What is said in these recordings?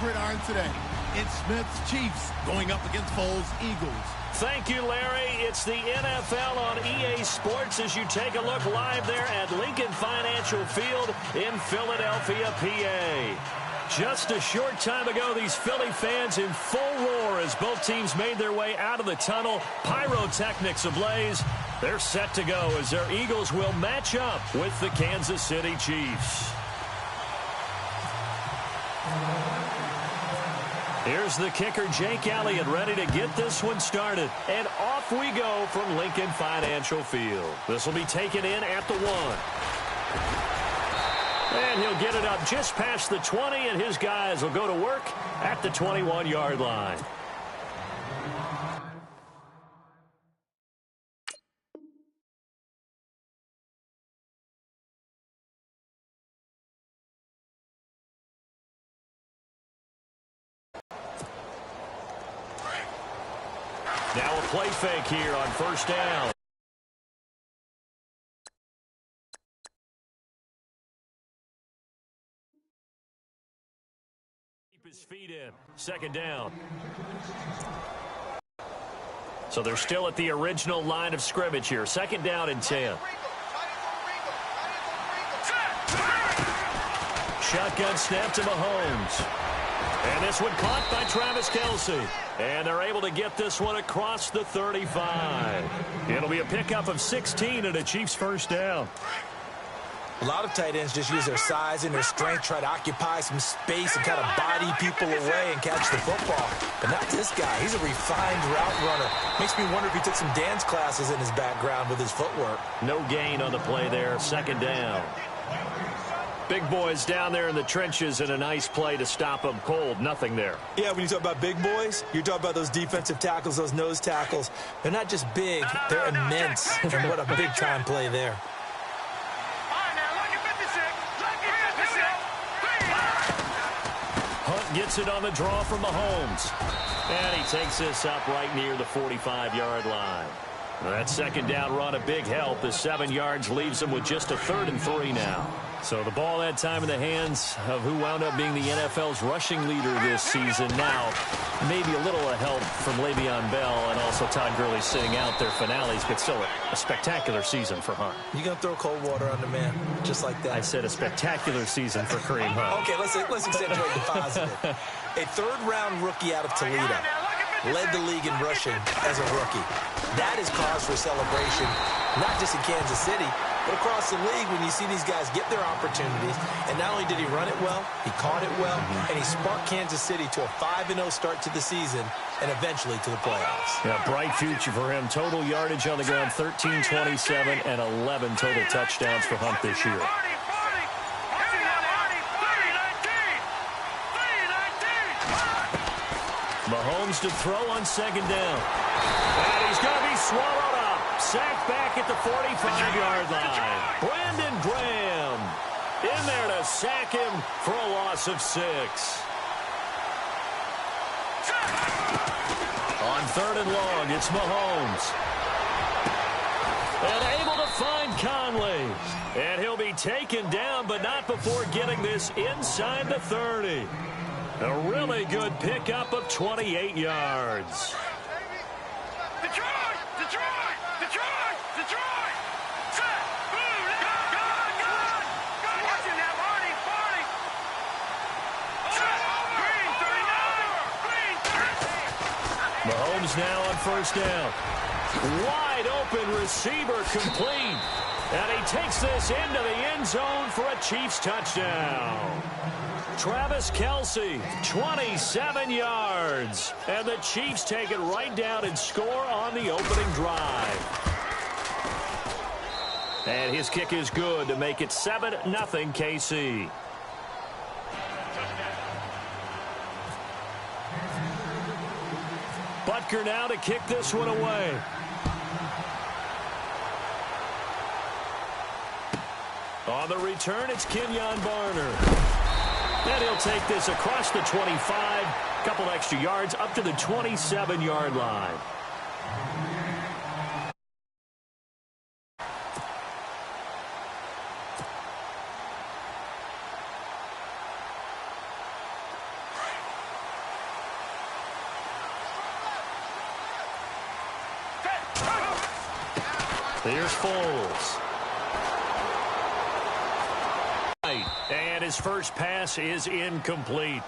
gridiron today. It's Smith's Chiefs going up against Foles' Eagles. Thank you, Larry. It's the NFL on EA Sports as you take a look live there at Lincoln Financial Field in Philadelphia, PA. Just a short time ago, these Philly fans in full roar as both teams made their way out of the tunnel. Pyrotechnics ablaze. They're set to go as their Eagles will match up with the Kansas City Chiefs. Here's the kicker, Jake Elliott, ready to get this one started. And off we go from Lincoln Financial Field. This will be taken in at the 1. And he'll get it up just past the 20, and his guys will go to work at the 21-yard line. Now a play fake here on first down. Keep his feet in. Second down. So they're still at the original line of scrimmage here. Second down and 10. Shotgun snap to Mahomes. And this one caught by Travis Kelce. And they're able to get this one across the 35. It'll be a pickup of 16 and a Chiefs first down. A lot of tight ends just use their size and their strength, try to occupy some space and kind of body people away and catch the football. But not this guy. He's a refined route runner. Makes me wonder if he took some dance classes in his background with his footwork. No gain on the play there. Second down. Big boys down there in the trenches and a nice play to stop them cold. Nothing there. Yeah, when you talk about big boys, you're talking about those defensive tackles, those nose tackles. They're not just big, they're immense. And what a big-time play there. Hunt gets it on the draw from Mahomes. And he takes this up right near the 45-yard line. That second down run, a big help. The 7 yards leaves them with just a 3rd and 3 now. So the ball that time in the hands of who wound up being the NFL's rushing leader this season. Now, maybe a little help from Le'Veon Bell and also Todd Gurley sitting out their finales, but still a spectacular season for Hunt. You going to throw cold water on the man just like that? I said a spectacular season for Kareem Hunt. Okay, let's accentuate the positive. A 3rd-round rookie out of Toledo led the league in rushing as a rookie. That is cause for celebration, not just in Kansas City, but across the league when you see these guys get their opportunities. And not only did he run it well, he caught it well, and he sparked Kansas City to a 5-0 start to the season and eventually to the playoffs. Yeah, bright future for him. Total yardage on the ground, 1327, and 11 total touchdowns for Hunt this year. Mahomes to throw on second down. And he's going to be swallowed up. Sacked back at the 45-yard line. Brandon Graham in there to sack him for a loss of 6. On 3rd and long, it's Mahomes. And able to find Conley. And he'll be taken down, but not before getting this inside the 30. A really good pickup of 28 yards. Mahomes now on first down. Wide open receiver complete. And he takes this into the end zone for a Chiefs touchdown. Travis Kelce, 27 yards. And the Chiefs take it right down and score on the opening drive. And his kick is good to make it 7-0 KC. Butker now to kick this one away. On the return, it's Kenyon Barner. And he'll take this across the 25, couple extra yards up to the 27-yard line. Here's Foles. And his first pass is incomplete.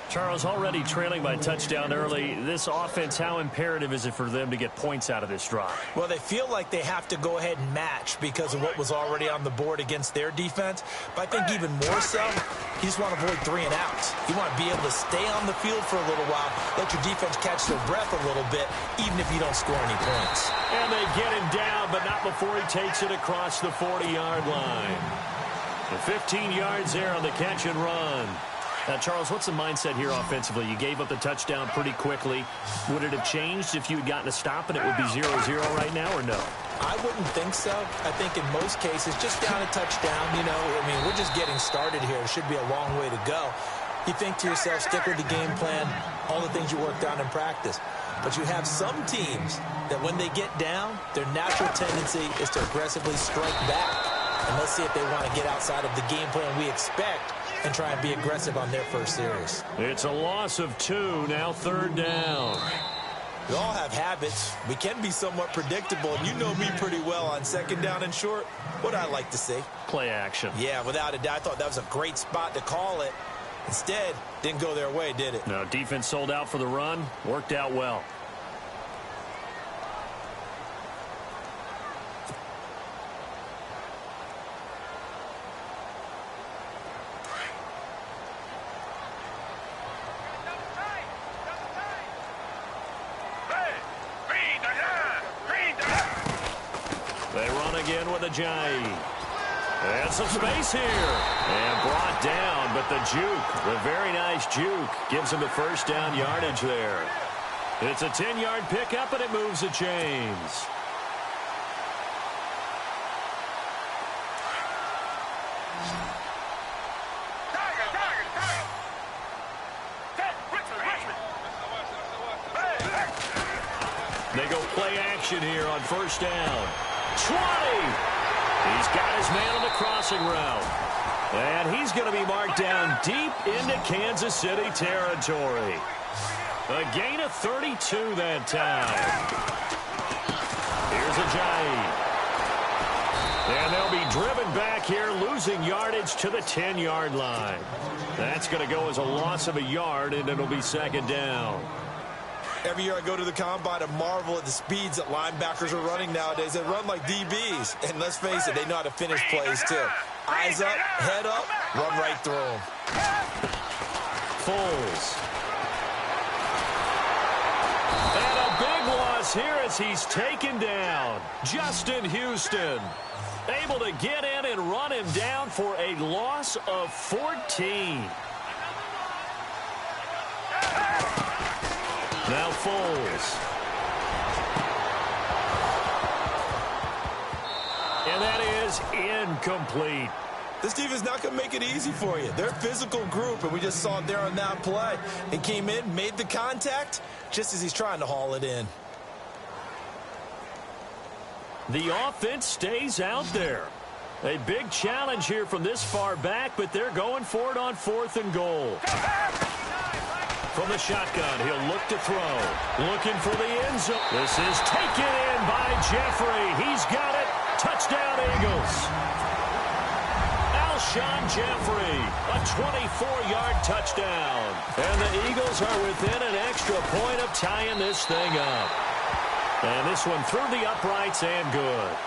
Charles, already trailing by touchdown early. This offense, how imperative is it for them to get points out of this drive? Well, they feel like they have to go ahead and match because of what was already on the board against their defense. But I think even more so, you just want to avoid 3 and outs. You want to be able to stay on the field for a little while, let your defense catch their breath a little bit, even if you don't score any points. And they get him down, but not before he takes it across the 40-yard line. The 15 yards there on the catch and run. Now, Charles, what's the mindset here offensively? You gave up the touchdown pretty quickly. Would it have changed if you had gotten a stop and it would be 0-0 right now, or no? I wouldn't think so. I think in most cases, just down a touchdown, you know, I mean, we're just getting started here. It should be a long way to go. You think to yourself, stick with the game plan, all the things you worked on in practice. But you have some teams that when they get down, their natural tendency is to aggressively strike back. And let's see if they want to get outside of the game plan we expect and try and be aggressive on their first series. It's a loss of 2, now 3rd down. We all have habits. We can be somewhat predictable, and you know me pretty well on 2nd down and short. What I like to see. Play action. Yeah, without a doubt. I thought that was a great spot to call it. Instead, didn't go their way, did it? No, defense sold out for the run. Worked out well. Again with a Jai. And some space here. And brought down, but the juke, the very nice juke, gives him the 1st down yardage there. It's a 10-yard pickup, and it moves the chains. They go play action here on 1st down. 20. He's got his man on the crossing route. And he's going to be marked down deep into Kansas City territory. A gain of 32 that time. Here's Ajayi. And they'll be driven back here, losing yardage to the 10-yard line. That's going to go as a loss of a yard, and it'll be 2nd down. Every year I go to the combine and marvel at the speeds that linebackers are running nowadays. They run like DBs. And let's face it, they know how to finish plays too. Eyes up, head up, run right through them. Foles. And a big loss here as he's taken down. Justin Houston able to get in and run him down for a loss of 14. Now Foles. And that is incomplete. This team is not going to make it easy for you. They're a physical group, and we just saw it there on that play. He came in, made the contact, just as he's trying to haul it in. The offense stays out there. A big challenge here from this far back, but they're going for it on 4th and goal. From the shotgun, he'll look to throw. Looking for the end zone. This is taken in by Jeffrey. He's got it. Touchdown, Eagles. Alshon Jeffrey, a 24-yard touchdown. And the Eagles are within an extra point of tying this thing up. And this one through the uprights and good.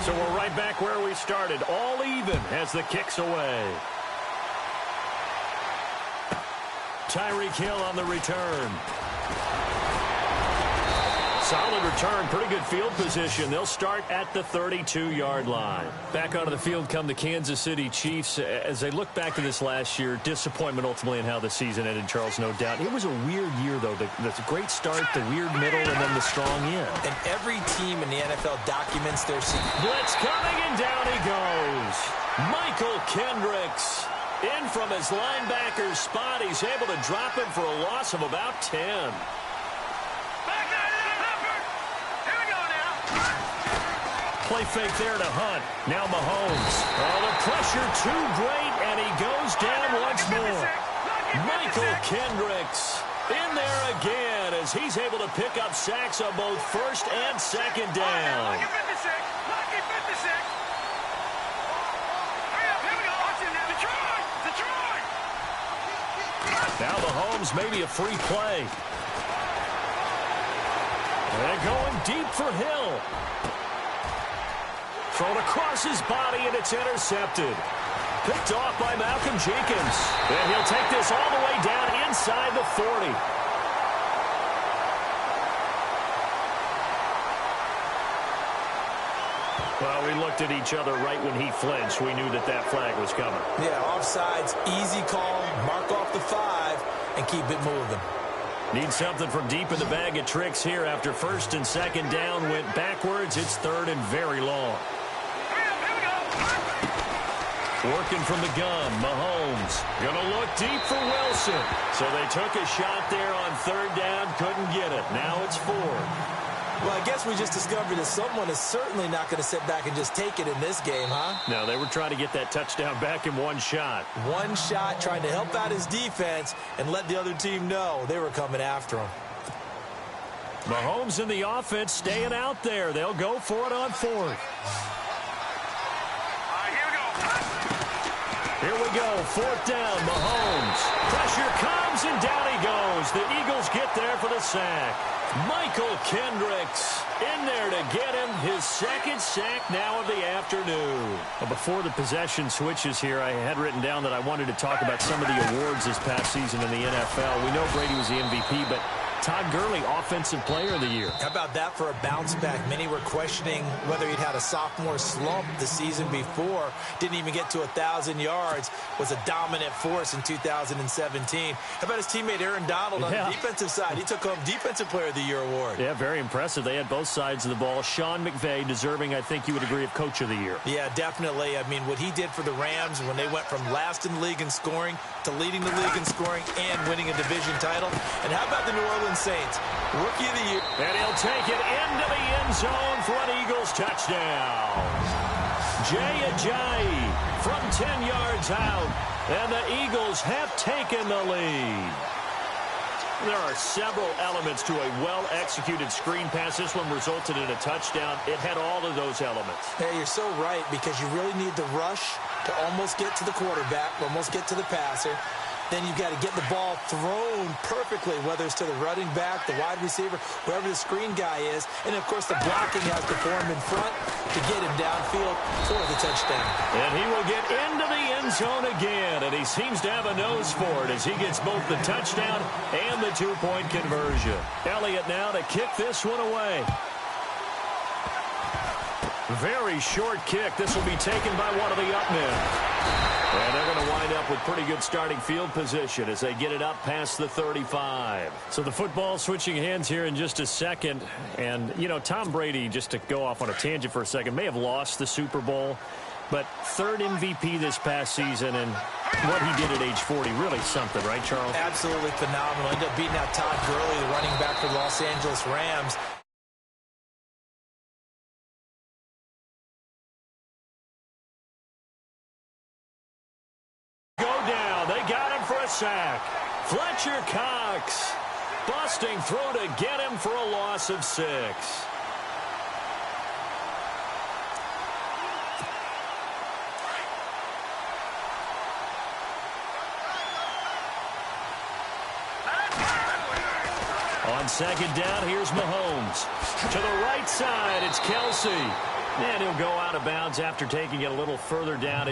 So we're right back where we started, all even as the kick's away. Tyreek Hill on the return. Solid return, pretty good field position. They'll start at the 32-yard line. Back onto the field come the Kansas City Chiefs. As they look back to this last year, disappointment ultimately in how the season ended, Charles, no doubt. It was a weird year, though. The great start, the weird middle, and then the strong end. And every team in the NFL documents their season. Blitz coming, and down he goes. Michael Kendricks in from his linebacker spot. He's able to drop him for a loss of about 10. Play fake there to Hunt. Now Mahomes. Oh, the pressure too great, and he goes down once more. Michael Kendricks in there again as he's able to pick up sacks on both first and second down. Now the Mahomes maybe a free play. They're going deep for Hill. Thrown across his body, and it's intercepted. Picked off by Malcolm Jenkins. And he'll take this all the way down inside the 40. Well, we looked at each other right when he flinched. We knew that that flag was coming. Yeah, offsides, easy call, mark off the 5, and keep it moving. Need something from deep in the bag of tricks here after first and second down went backwards. It's third and very long. Working from the gun, Mahomes. Gonna look deep for Wilson. So they took a shot there on third down, couldn't get it. Now it's fourth. Well, I guess we just discovered that someone is certainly not going to sit back and just take it in this game, huh? No, they were trying to get that touchdown back in one shot. One shot, trying to help out his defense and let the other team know they were coming after him. Mahomes and the offense staying out there. They'll go for it on fourth. Here we go, fourth down, Mahomes. Pressure comes, and down he goes. The Eagles get there for the sack. Michael Kendricks in there to get him his second sack now of the afternoon. Well, before the possession switches here, I had written down that I wanted to talk about some of the awards this past season in the NFL. We know Brady was the MVP, but Todd Gurley, Offensive Player of the Year. How about that for a bounce back? Many were questioning whether he'd had a sophomore slump the season before. Didn't even get to 1,000 yards. Was a dominant force in 2017. How about his teammate Aaron Donald on the defensive side? He took home Defensive Player of the Year award. Yeah, very impressive. They had both sides of the ball. Sean McVay deserving, I think you would agree, of Coach of the Year. Yeah, definitely. I mean, what he did for the Rams when they went from last in the league in scoring to leading the league in scoring and winning a division title. And how about the New Orleans Saints, Rookie of the Year. And he'll take it into the end zone for an Eagles touchdown. Jay Ajayi from 10 yards out, and the Eagles have taken the lead. There are several elements to a well-executed screen pass. This one resulted in a touchdown. It had all of those elements. Yeah, you're so right, because you really need the rush to almost get to the quarterback, almost get to the passer. Then you've got to get the ball thrown perfectly, whether it's to the running back, the wide receiver, whoever the screen guy is. And, of course, the blocking has to form in front to get him downfield for the touchdown. And he will get into the end zone again, and he seems to have a nose for it as he gets both the touchdown and the two-point conversion. Elliott now to kick this one away. Very short kick. This will be taken by one of the up men. And they're going to wind up with pretty good starting field position as they get it up past the 35. So the football switching hands here in just a second. And, you know, Tom Brady, just to go off on a tangent for a second, may have lost the Super Bowl. But third MVP this past season, and what he did at age 40, really something, right, Charles? Absolutely phenomenal. Ended up beating out Todd Gurley, the running back for the Los Angeles Rams. Sack. Fletcher Cox busting through to get him for a loss of 6. On second down, here's Mahomes. To the right side, it's Kelsey. And he'll go out of bounds after taking it a little further down.